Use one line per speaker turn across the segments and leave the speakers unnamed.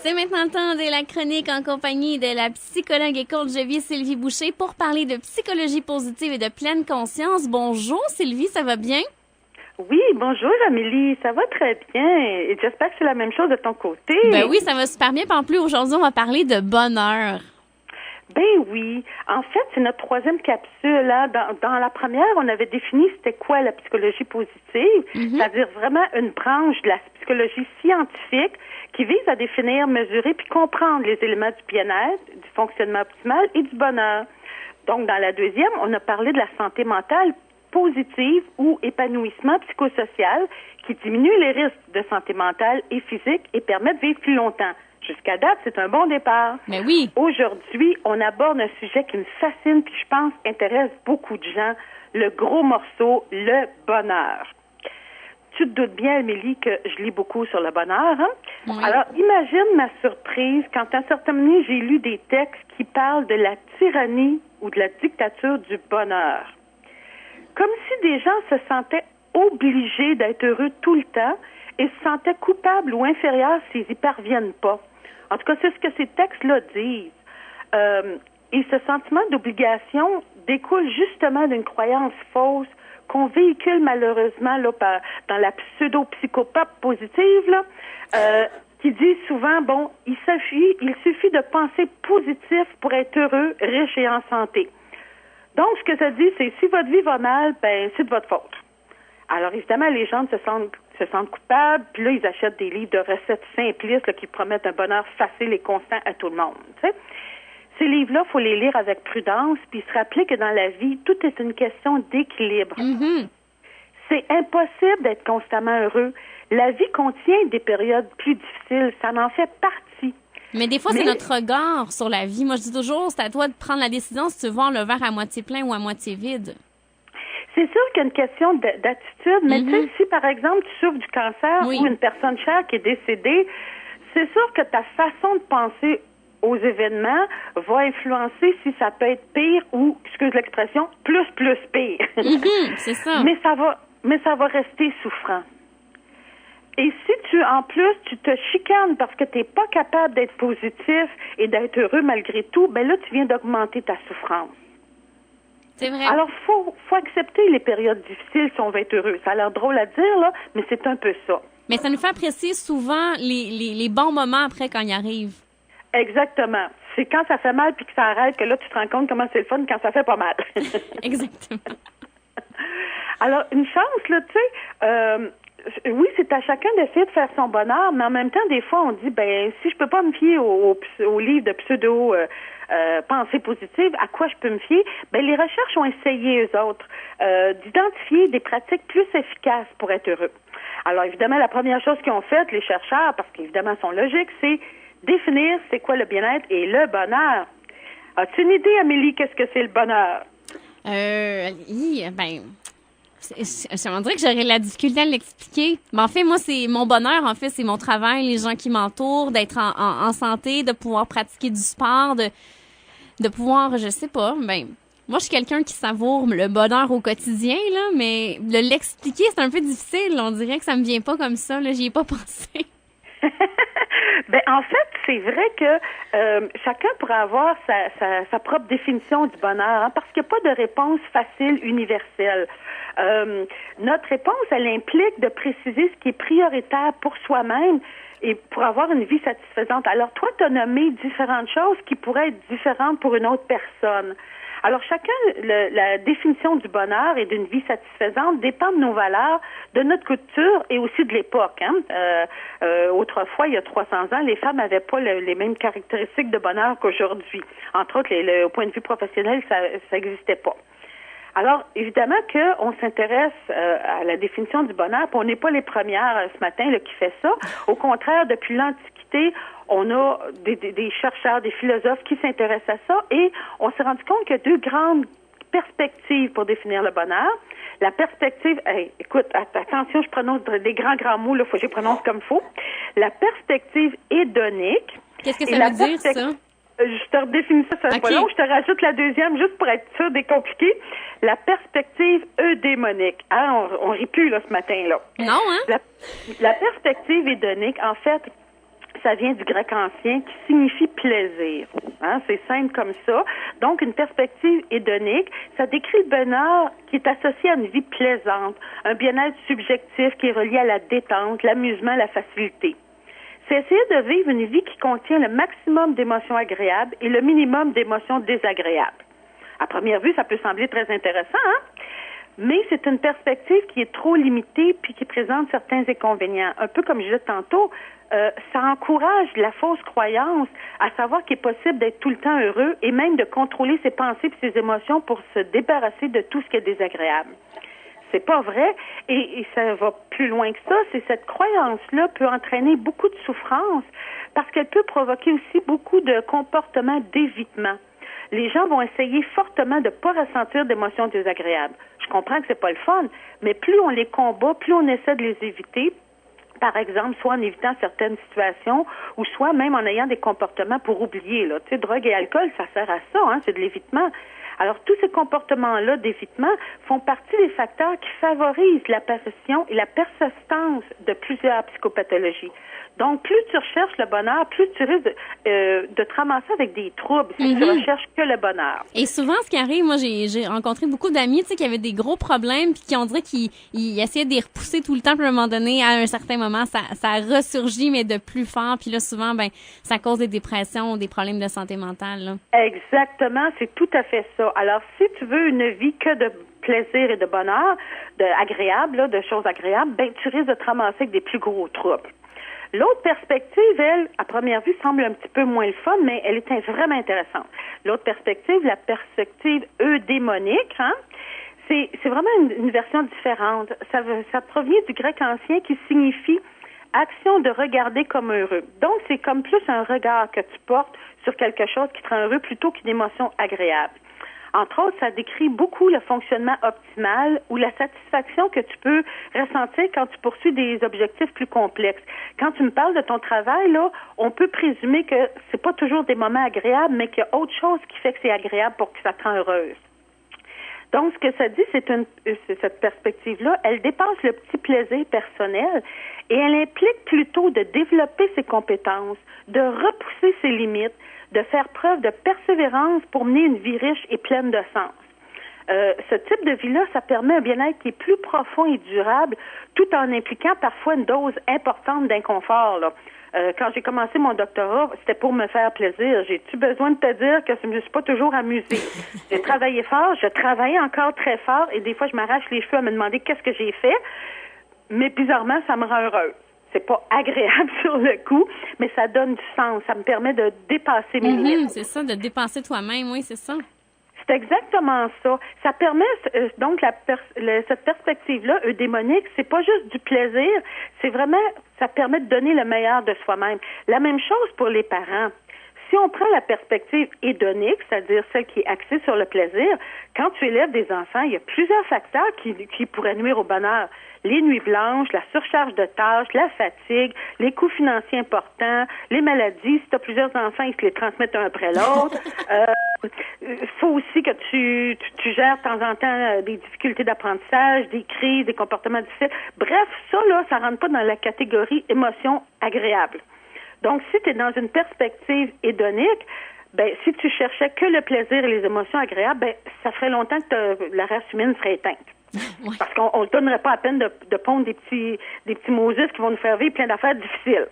C'est maintenant le temps de la chronique en compagnie de la psychologue et coach de vie Sylvie Boucher pour parler de psychologie positive et de pleine conscience. Bonjour Sylvie, ça va bien?
Oui, bonjour Amélie, ça va très bien et j'espère que c'est la même chose de ton côté.
Ben oui, ça va super bien. Puis en plus, aujourd'hui, on va parler de bonheur.
Ben oui, en fait, c'est notre troisième capsule. Hein. Dans la première, on avait défini c'était quoi la psychologie positive, c'est-à-dire vraiment une branche de la psychologie scientifique qui vise à définir, mesurer puis comprendre les éléments du bien-être, du fonctionnement optimal et du bonheur. Donc, dans la deuxième, on a parlé de la santé mentale positive ou épanouissement psychosocial qui diminue les risques de santé mentale et physique et permet de vivre plus longtemps. Jusqu'à date, c'est un bon départ.
Mais oui.
Aujourd'hui, on aborde un sujet qui me fascine puis je pense intéresse beaucoup de gens, le gros morceau, le bonheur. Tu te doutes bien, Amélie, que je lis beaucoup sur le bonheur. Hein? Oui. Alors, imagine ma surprise quand à un certain moment, j'ai lu des textes qui parlent de la tyrannie ou de la dictature du bonheur. Comme si des gens se sentaient obligés d'être heureux tout le temps et se sentaient coupables ou inférieurs s'ils y parviennent pas. En tout cas, c'est ce que ces textes-là disent. Et ce sentiment d'obligation découle justement d'une croyance fausse qu'on véhicule malheureusement là, dans la pseudo-psychopathe positive, là, qui dit souvent, bon, il suffit de penser positif pour être heureux, riche et en santé. Donc, ce que ça dit, c'est si votre vie va mal, ben c'est de votre faute. Alors, évidemment, les gens se sentent coupables, puis là, ils achètent des livres de recettes simplistes là, qui promettent un bonheur facile et constant à tout le monde. Tu sais. Ces livres-là, il faut les lire avec prudence, puis se rappeler que dans la vie, tout est une question d'équilibre. C'est impossible d'être constamment heureux. La vie contient des périodes plus difficiles, ça en fait partie.
Mais des fois, c'est notre regard sur la vie. Moi, je dis toujours, c'est à toi de prendre la décision si tu veux voir le verre à moitié plein ou à moitié vide.
C'est sûr qu'il y a une question d'attitude, mais tu sais, si par exemple tu souffres du cancer ou une personne chère qui est décédée, c'est sûr que ta façon de penser aux événements va influencer si ça peut être pire ou, excuse l'expression, plus pire.
C'est ça.
Mais ça va rester souffrant. Et si en plus, tu te chicanes parce que tu n'es pas capable d'être positif et d'être heureux malgré tout, ben là, tu viens d'augmenter ta souffrance.
C'est vrai.
Alors, faut accepter les périodes difficiles si on veut être heureux. Ça a l'air drôle à dire, là, mais c'est un peu ça.
Mais ça nous fait apprécier souvent les bons moments après quand ils arrivent.
Exactement. C'est quand ça fait mal puis que ça arrête que là, tu te rends compte comment c'est le fun quand ça fait pas mal.
Exactement.
Alors, une chance, là, tu sais, oui, c'est à chacun d'essayer de faire son bonheur, mais en même temps, des fois, on dit, ben, si je peux pas me fier au livre de pseudo pensée positive, à quoi je peux me fier? Ben, les recherches ont essayé, eux autres, d'identifier des pratiques plus efficaces pour être heureux. Alors, évidemment, la première chose qu'ils ont faite, les chercheurs, parce qu'évidemment, ils sont logiques, c'est définir c'est quoi le bien-être et le bonheur. As-tu une idée, Amélie, qu'est-ce que c'est le bonheur?
On dirait que j'aurais la difficulté à l'expliquer. Mais en fait, moi, c'est mon bonheur, en fait, c'est mon travail, les gens qui m'entourent, d'être en santé, de pouvoir pratiquer du sport, de pouvoir, je sais pas, moi, je suis quelqu'un qui savoure le bonheur au quotidien, là, mais de l'expliquer, c'est un peu difficile. On dirait que ça me vient pas comme ça, là, j'y ai pas pensé.
Ben, en fait, c'est vrai que chacun pourrait avoir sa propre définition du bonheur, hein, parce qu'il n'y a pas de réponse facile, universelle. Notre réponse, elle implique de préciser ce qui est prioritaire pour soi-même et pour avoir une vie satisfaisante. Alors, toi, tu as nommé différentes choses qui pourraient être différentes pour une autre personne. Alors, chacun, la définition du bonheur et d'une vie satisfaisante dépend de nos valeurs, de notre culture et aussi de l'époque. Hein. Autrefois, il y a 300 ans, les femmes n'avaient pas les mêmes caractéristiques de bonheur qu'aujourd'hui. Entre autres, au point de vue professionnel, ça n'existait pas. Alors, évidemment qu'on s'intéresse à la définition du bonheur, puis on n'est pas les premières ce matin là, qui fait ça. Au contraire, depuis l'Antiquité, on a des chercheurs, des philosophes qui s'intéressent à ça, et on s'est rendu compte qu'il y a deux grandes perspectives pour définir le bonheur. La perspective, écoute, attention, je prononce des grands mots, là, faut que je les prononce comme il faut. La perspective hédonique.
Qu'est-ce que ça veut dire, ça?
Je te redéfinis ça, ça pas long. Je te rajoute la deuxième, juste pour être sûr des compliqués. La perspective eudémonique. Hein, on rit plus, là, ce matin-là.
Non, hein?
La perspective hédonique, en fait, ça vient du grec ancien qui signifie plaisir. Hein, c'est simple comme ça. Donc, une perspective hédonique, ça décrit le bonheur qui est associé à une vie plaisante, un bien-être subjectif qui est relié à la détente, l'amusement, la facilité. C'est essayer de vivre une vie qui contient le maximum d'émotions agréables et le minimum d'émotions désagréables. À première vue, ça peut sembler très intéressant, hein? Mais c'est une perspective qui est trop limitée puis qui présente certains inconvénients. Un peu comme je disais tantôt, ça encourage la fausse croyance à savoir qu'il est possible d'être tout le temps heureux et même de contrôler ses pensées et ses émotions pour se débarrasser de tout ce qui est désagréable. C'est pas vrai et ça va plus loin que ça. C'est cette croyance-là peut entraîner beaucoup de souffrance parce qu'elle peut provoquer aussi beaucoup de comportements d'évitement. Les gens vont essayer fortement de ne pas ressentir d'émotions désagréables. Je comprends que c'est pas le fun, mais plus on les combat, plus on essaie de les éviter. Par exemple, soit en évitant certaines situations ou soit même en ayant des comportements pour oublier. Là. Tu sais, drogue et alcool, ça sert à ça, hein, c'est de l'évitement. Alors, tous ces comportements-là d'évitement font partie des facteurs qui favorisent l'apparition et la persistance de plusieurs psychopathologies. Donc, plus tu recherches le bonheur, plus tu risques de te ramasser avec des troubles si tu recherches que le bonheur.
Et souvent, ce qui arrive, moi, j'ai rencontré beaucoup d'amis, tu sais, qui avaient des gros problèmes puis qui on dirait qu'ils essayaient de les repousser tout le temps, puis à un moment donné, à un certain moment, ça ressurgit, mais de plus fort. Puis là, souvent, ça cause des dépressions ou des problèmes de santé mentale, là.
Exactement, c'est tout à fait ça. Alors, si tu veux une vie que de plaisir et de bonheur, de choses agréables, tu risques de te ramasser avec des plus gros troubles. L'autre perspective, elle, à première vue, semble un petit peu moins le fun, mais elle est vraiment intéressante. L'autre perspective, la perspective eudémonique, hein, c'est vraiment une version différente. Ça provient du grec ancien qui signifie action de regarder comme heureux. Donc, c'est comme plus un regard que tu portes sur quelque chose qui te rend heureux plutôt qu'une émotion agréable. Entre autres, ça décrit beaucoup le fonctionnement optimal ou la satisfaction que tu peux ressentir quand tu poursuis des objectifs plus complexes. Quand tu me parles de ton travail, là, on peut présumer que c'est pas toujours des moments agréables, mais qu'il y a autre chose qui fait que c'est agréable pour que ça te rend heureuse. Donc, ce que ça dit, c'est cette perspective-là, elle dépasse le petit plaisir personnel et elle implique plutôt de développer ses compétences, de repousser ses limites, de faire preuve de persévérance pour mener une vie riche et pleine de sens. Ce type de vie-là, ça permet un bien-être qui est plus profond et durable, tout en impliquant parfois une dose importante d'inconfort, là. Quand j'ai commencé mon doctorat, c'était pour me faire plaisir. J'ai-tu besoin de te dire que je ne me suis pas toujours amusée? J'ai travaillé fort, je travaillais encore très fort et des fois, je m'arrache les cheveux à me demander qu'est-ce que j'ai fait. Mais bizarrement, ça me rend heureuse. C'est pas agréable sur le coup, mais ça donne du sens. Ça me permet de dépasser mes limites.
C'est ça, de dépasser toi-même, oui, c'est ça.
C'est exactement ça. Ça permet donc cette perspective-là eudémonique, c'est pas juste du plaisir, c'est vraiment ça permet de donner le meilleur de soi-même. La même chose pour les parents. Si on prend la perspective hédonique, c'est-à-dire celle qui est axée sur le plaisir, quand tu élèves des enfants, il y a plusieurs facteurs qui pourraient nuire au bonheur. Les nuits blanches, la surcharge de tâches, la fatigue, les coûts financiers importants, les maladies. Si tu as plusieurs enfants, ils se les transmettent un après l'autre. Il faut aussi que tu gères de temps en temps des difficultés d'apprentissage, des crises, des comportements difficiles. Bref, ça rentre pas dans la catégorie émotion agréable. Donc, si tu es dans une perspective hédonique, si tu cherchais que le plaisir et les émotions agréables, ça ferait longtemps que la race humaine serait éteinte. Ouais. Parce qu'on ne donnerait pas la peine de pondre des petits Moses qui vont nous faire vivre plein d'affaires difficiles.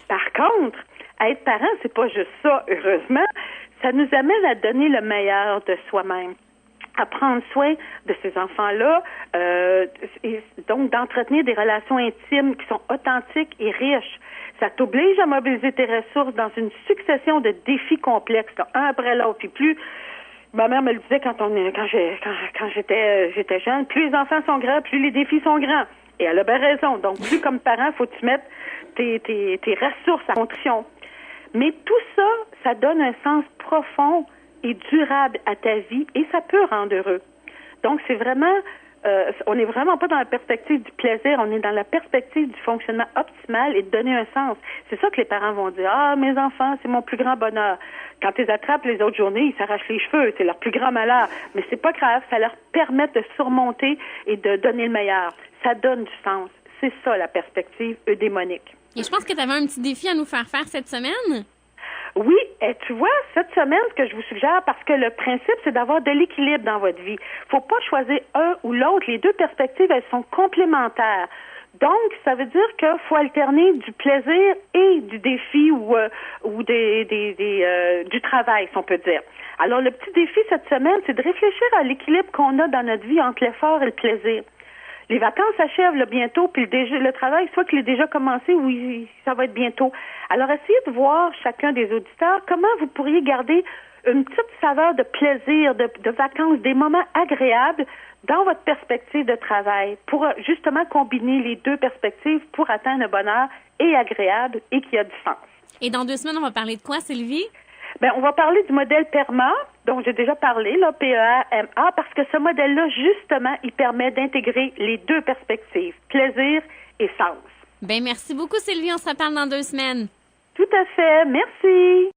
Par contre, être parent, c'est pas juste ça, heureusement. Ça nous amène à donner le meilleur de soi-même, à prendre soin de ces enfants-là, et donc d'entretenir des relations intimes qui sont authentiques et riches. Ça t'oblige à mobiliser tes ressources dans une succession de défis complexes, là, un après l'autre. Puis plus, ma mère me le disait quand j'étais jeune, plus les enfants sont grands, plus les défis sont grands. Et elle a bien raison. Donc, plus comme parent, faut que tu mettes tes ressources à contrition. Mais tout ça, ça donne un sens profond et durable à ta vie et ça peut rendre heureux. Donc, c'est vraiment, on n'est vraiment pas dans la perspective du plaisir, on est dans la perspective du fonctionnement optimal et de donner un sens. C'est ça que les parents vont dire. Ah, mes enfants, c'est mon plus grand bonheur. Quand ils attrapent les autres journées, ils s'arrachent les cheveux, c'est leur plus grand malheur. Mais c'est pas grave, ça leur permet de surmonter et de donner le meilleur. Ça donne du sens. C'est ça la perspective eudémonique.
Et je pense que tu avais un petit défi à nous faire cette semaine.
Oui, et tu vois, cette semaine, ce que je vous suggère, parce que le principe, c'est d'avoir de l'équilibre dans votre vie. Faut pas choisir un ou l'autre. Les deux perspectives, elles sont complémentaires. Donc, ça veut dire qu'il faut alterner du plaisir et du défi ou du travail, si on peut dire. Alors, le petit défi cette semaine, c'est de réfléchir à l'équilibre qu'on a dans notre vie entre l'effort et le plaisir. Les vacances s'achèvent là, bientôt, puis le travail, soit qu'il est déjà commencé ou ça va être bientôt. Alors, essayez de voir chacun des auditeurs comment vous pourriez garder une petite saveur de plaisir, de vacances, des moments agréables dans votre perspective de travail pour justement combiner les deux perspectives pour atteindre un bonheur et agréable et qui a du sens.
Et dans 2 semaines, on va parler de quoi, Sylvie?
Ben, on va parler du modèle PERMA, dont j'ai déjà parlé, là, PERMA, parce que ce modèle-là, justement, il permet d'intégrer les deux perspectives, plaisir et sens.
Ben, merci beaucoup, Sylvie. On se reparle dans 2 semaines.
Tout à fait. Merci.